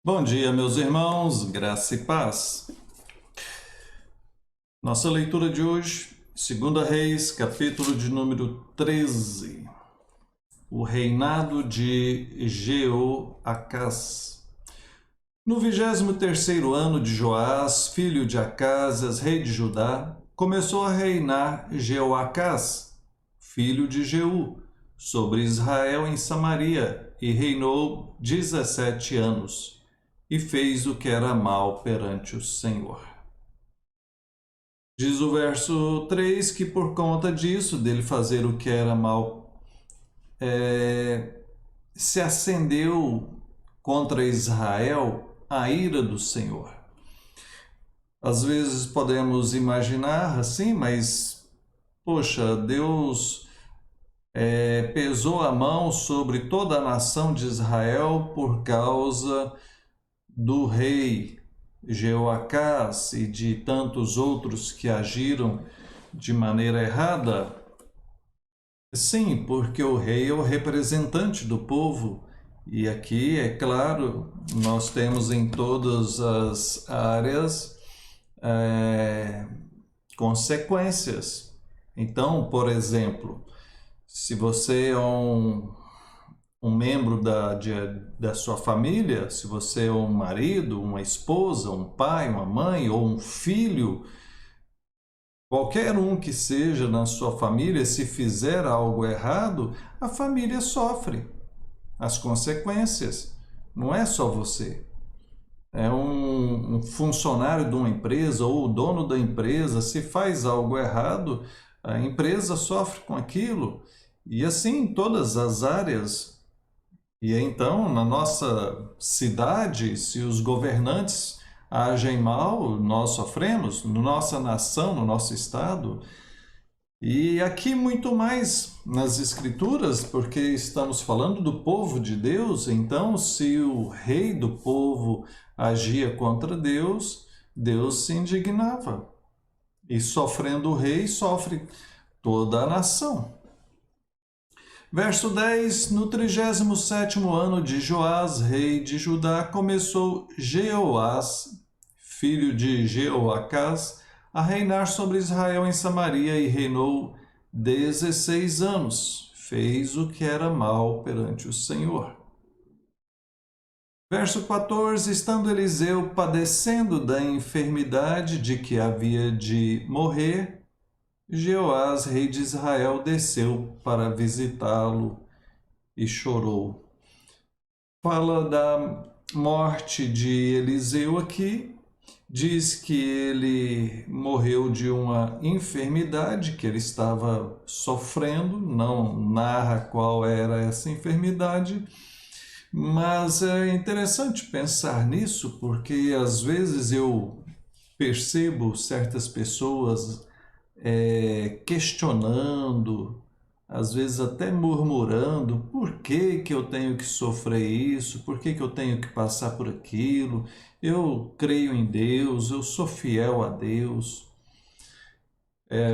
Bom dia, meus irmãos, graça e paz. Nossa leitura de hoje, 2 Reis, capítulo de número 13. O reinado de Jeoacás. No 23º ano de Joás, filho de Acásias, rei de Judá, começou a reinar Jeoacás, filho de Jeú, sobre Israel em Samaria, e reinou 17 anos. E fez o que era mal perante o Senhor. Diz o verso 3 que por conta disso, dele fazer o que era mal, se acendeu contra Israel a ira do Senhor. Às vezes podemos imaginar assim, mas, poxa, Deus pesou a mão sobre toda a nação de Israel por causa do rei Jeoacás e de tantos outros que agiram de maneira errada? Sim, porque o rei é o representante do povo. E aqui, é claro, nós temos em todas as áreas é, consequências. Então, por exemplo, se você é um membro da sua família, se você é um marido, uma esposa, um pai, uma mãe ou um filho, qualquer um que seja na sua família, se fizer algo errado, a família sofre as consequências. Não é só você. É um funcionário de uma empresa ou o dono da empresa, se faz algo errado, a empresa sofre com aquilo. E assim em todas as áreas. E então, na nossa cidade, se os governantes agem mal, nós sofremos, na nossa nação, no nosso estado. E aqui muito mais nas Escrituras, porque estamos falando do povo de Deus, então, se o rei do povo agia contra Deus, Deus se indignava. E sofrendo o rei, sofre toda a nação. Verso 10: No 37º ano de Joás, rei de Judá, começou Jeoás, filho de Jeoacás, a reinar sobre Israel em Samaria e reinou 16 anos. Fez o que era mal perante o Senhor. Verso 14: Estando Eliseu padecendo da enfermidade de que havia de morrer, Jeoás, rei de Israel, desceu para visitá-lo e chorou. Fala da morte de Eliseu aqui, diz que ele morreu de uma enfermidade que ele estava sofrendo, não narra qual era essa enfermidade, mas é interessante pensar nisso, porque às vezes eu percebo certas pessoas questionando, às vezes até murmurando, por que que eu tenho que sofrer isso? Por que que eu tenho que passar por aquilo? Eu creio em Deus, eu sou fiel a Deus.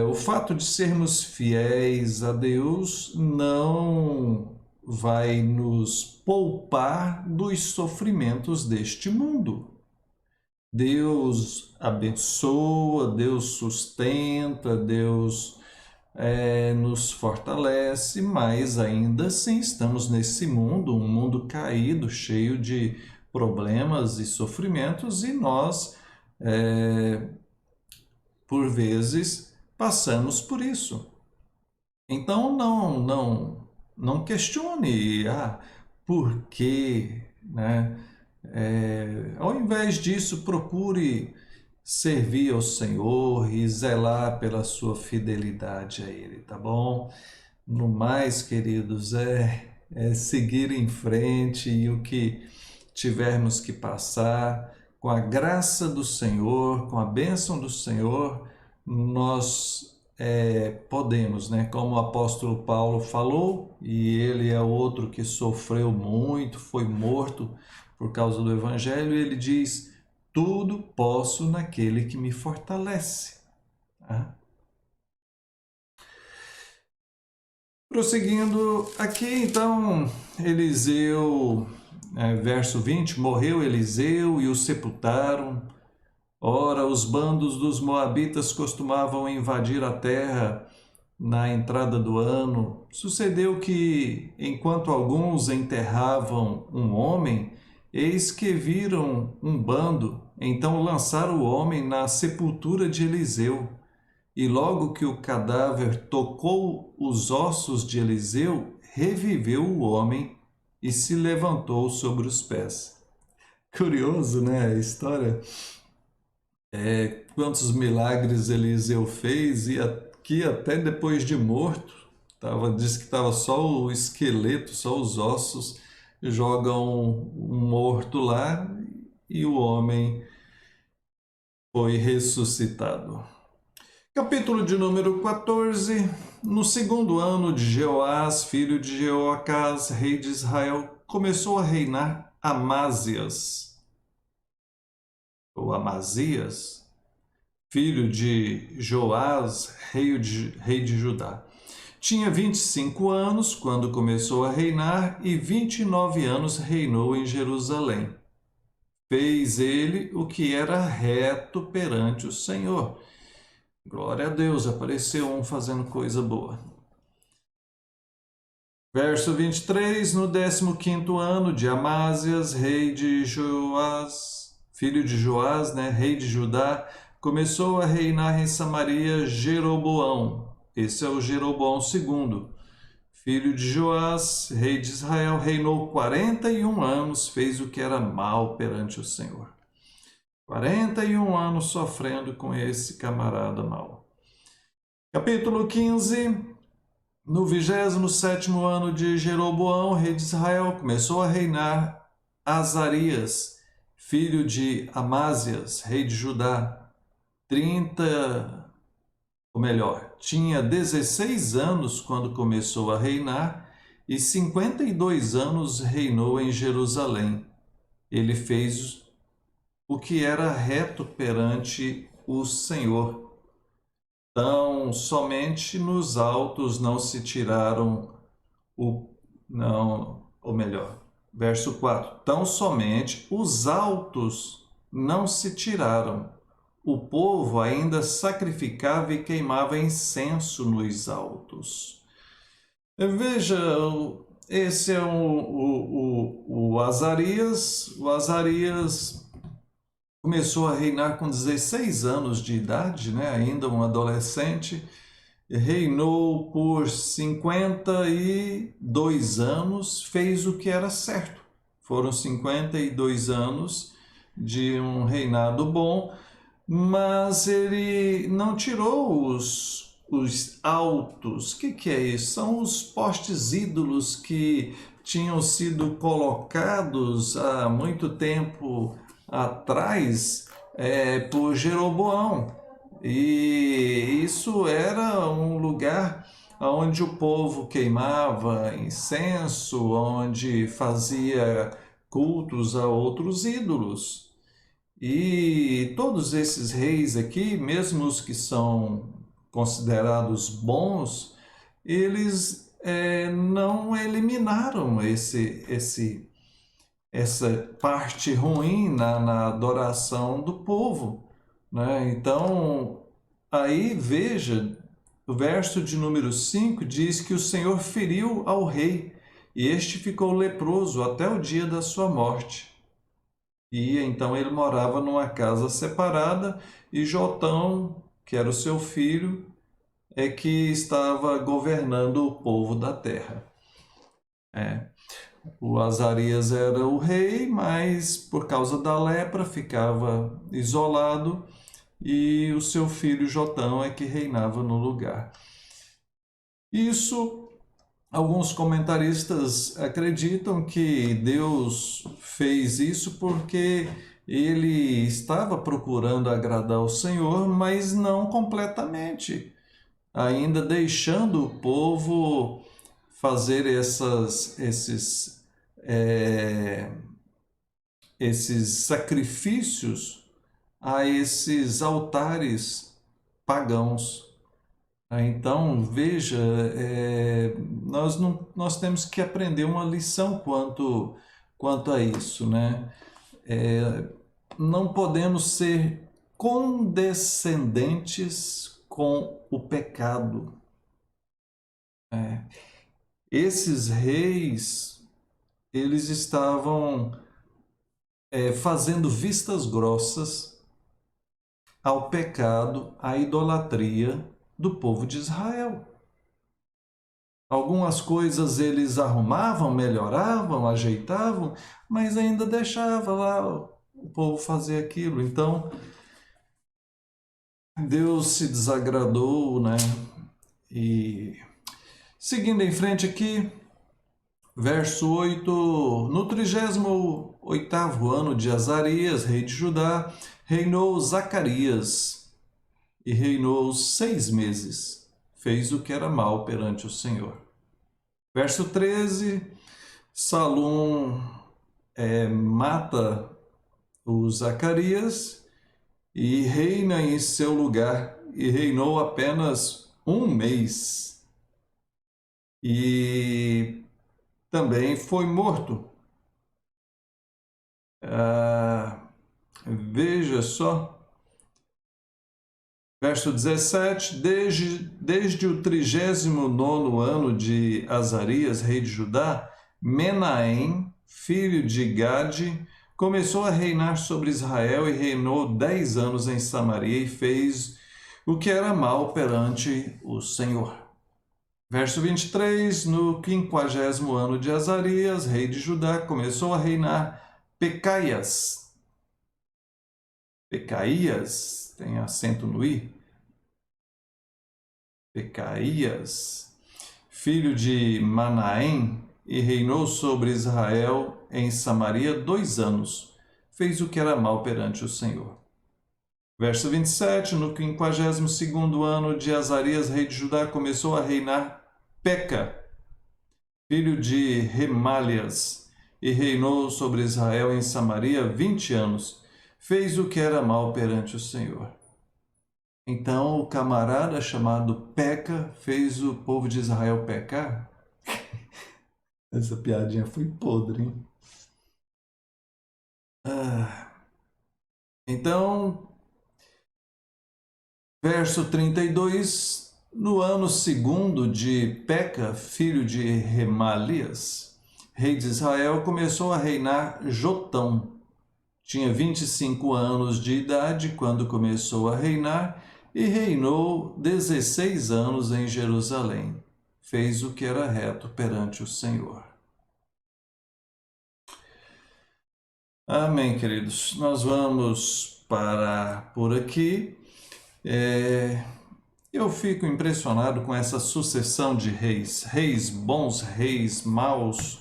O fato de sermos fiéis a Deus não vai nos poupar dos sofrimentos deste mundo. Deus abençoa, Deus sustenta, Deus nos fortalece, mas ainda assim estamos nesse mundo, um mundo caído, cheio de problemas e sofrimentos, e nós, por vezes, passamos por isso. Então não questione, por quê, né? Ao invés disso, procure servir ao Senhor e zelar pela sua fidelidade a Ele, tá bom? No mais, queridos, é seguir em frente e o que tivermos que passar, com a graça do Senhor, com a bênção do Senhor, nós podemos, né? Como o apóstolo Paulo falou, e ele é outro que sofreu muito, foi morto por causa do Evangelho, e ele diz: tudo posso naquele que me fortalece. Tá? Prosseguindo aqui, então, Eliseu verso 20, morreu Eliseu e o sepultaram. Ora, os bandos dos moabitas costumavam invadir a terra na entrada do ano. Sucedeu que, enquanto alguns enterravam um homem, eis que viram um bando, então lançaram o homem na sepultura de Eliseu. E logo que o cadáver tocou os ossos de Eliseu, reviveu o homem e se levantou sobre os pés. Curioso, né, a história? Quantos milagres Eliseu fez e aqui até depois de morto, diz que estava só o esqueleto, só os ossos, jogam um morto lá e o homem foi ressuscitado. Capítulo de número 14. No segundo ano de Jeoás, filho de Jeoacás, rei de Israel, começou a reinar Amazias, ou Amazias, filho de Joás, rei de Judá. Tinha 25 anos quando começou a reinar e 29 anos reinou em Jerusalém. Fez ele o que era reto perante o Senhor. Glória a Deus, apareceu um fazendo coisa boa. Verso 23, no 15º ano de Amazias, rei de Joás, filho de Joás, rei de Judá, começou a reinar em Samaria Jeroboão. Esse é o Jeroboão II. Filho de Joás, rei de Israel, reinou 41 anos, fez o que era mal perante o Senhor. 41 anos sofrendo com esse camarada mau. Capítulo 15. No 27º ano de Jeroboão, rei de Israel, começou a reinar Azarias, filho de Amazias, rei de Judá. Tinha 16 anos quando começou a reinar e 52 anos reinou em Jerusalém. Ele fez o que era reto perante o Senhor. Então, somente nos altos não se tiraram verso 4. Tão somente os altos não se tiraram. O povo ainda sacrificava e queimava incenso nos altos. Veja, esse é o Azarias. O Azarias começou a reinar com 16 anos de idade, ainda um adolescente. Reinou por 52 anos, fez o que era certo. Foram 52 anos de um reinado bom, mas ele não tirou os altos. O que é isso? São os postes ídolos que tinham sido colocados há muito tempo atrás por Jeroboão. E isso era um lugar onde o povo queimava incenso, onde fazia cultos a outros ídolos. E todos esses reis aqui, mesmo os que são considerados bons, eles não eliminaram essa parte ruim na adoração do povo. Então, aí veja, o verso de número 5 diz que o Senhor feriu ao rei, e este ficou leproso até o dia da sua morte. E então ele morava numa casa separada, e Jotão, que era o seu filho, é que estava governando o povo da terra. O Azarias era o rei, mas por causa da lepra ficava isolado, e o seu filho Jotão é que reinava no lugar. Isso, alguns comentaristas acreditam que Deus fez isso porque ele estava procurando agradar o Senhor, mas não completamente, ainda deixando o povo fazer esses sacrifícios a esses altares pagãos. Então, veja, nós temos que aprender uma lição quanto quanto a isso, né? Não podemos ser condescendentes com o pecado. Esses reis, eles estavam fazendo vistas grossas ao pecado, à idolatria do povo de Israel. Algumas coisas eles arrumavam, melhoravam, ajeitavam, mas ainda deixava lá o povo fazer aquilo. Então, Deus se desagradou, né? E seguindo em frente aqui, verso 8: no 38º ano de Azarias, rei de Judá, reinou Zacarias, e reinou 6 meses. Fez o que era mal perante o Senhor. Verso 13, Salom mata o Zacarias e reina em seu lugar, e reinou apenas 1 mês. E também foi morto. Veja só, verso 17: desde o 39º ano de Azarias, rei de Judá, Menahem, filho de Gade, começou a reinar sobre Israel e reinou 10 anos em Samaria e fez o que era mal perante o Senhor. Verso 23, no 50º ano de Azarias, rei de Judá, começou a reinar Pecaias. Pecaias, tem acento no i. Pecaias, filho de Manaém, e reinou sobre Israel em Samaria 2 anos. Fez o que era mal perante o Senhor. Verso 27, no 52º ano de Azarias, rei de Judá, começou a reinar Peca, filho de Remalias, e reinou sobre Israel em Samaria 20 anos. Fez o que era mal perante o Senhor. Então o camarada chamado Peca fez o povo de Israel pecar? Essa piadinha foi podre, hein? Então, verso 32, no ano 2º de Peca, filho de Remalias, rei de Israel, começou a reinar Jotão. Tinha 25 anos de idade quando começou a reinar e reinou 16 anos em Jerusalém. Fez o que era reto perante o Senhor. Amém, queridos. Nós vamos parar por aqui. Eu fico impressionado com essa sucessão de reis. Reis bons, reis maus.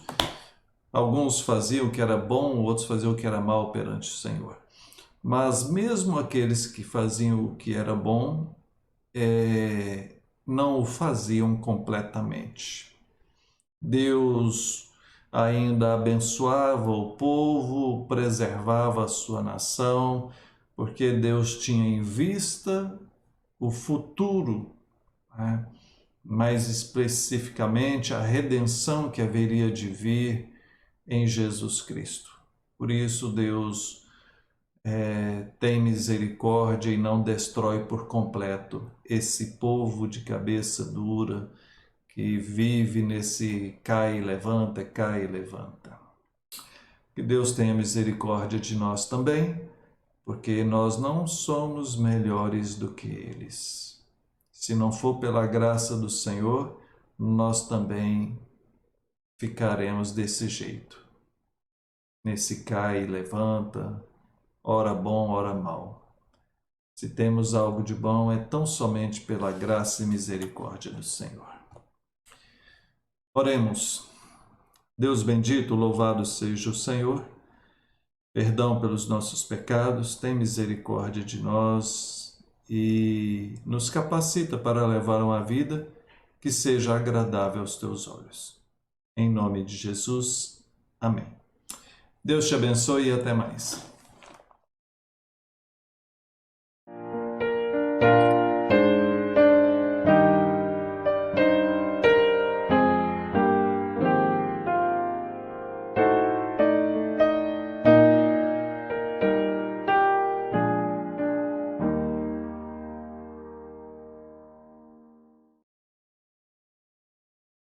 Alguns faziam o que era bom, outros faziam o que era mal perante o Senhor. Mas mesmo aqueles que faziam o que era bom, não o faziam completamente. Deus ainda abençoava o povo, preservava a sua nação, porque Deus tinha em vista o futuro, né? Mais especificamente a redenção que haveria de vir em Jesus Cristo. Por isso Deus tem misericórdia e não destrói por completo esse povo de cabeça dura que vive nesse cai e levanta, cai e levanta. Que Deus tenha misericórdia de nós também, porque nós não somos melhores do que eles. Se não for pela graça do Senhor, nós também ficaremos desse jeito. Nesse cai e levanta, ora bom, ora mal. Se temos algo de bom, é tão somente pela graça e misericórdia do Senhor. Oremos. Deus bendito, louvado seja o Senhor. Perdão pelos nossos pecados, tem misericórdia de nós e nos capacita para levar uma vida que seja agradável aos teus olhos. Em nome de Jesus, amém. Deus te abençoe e até mais.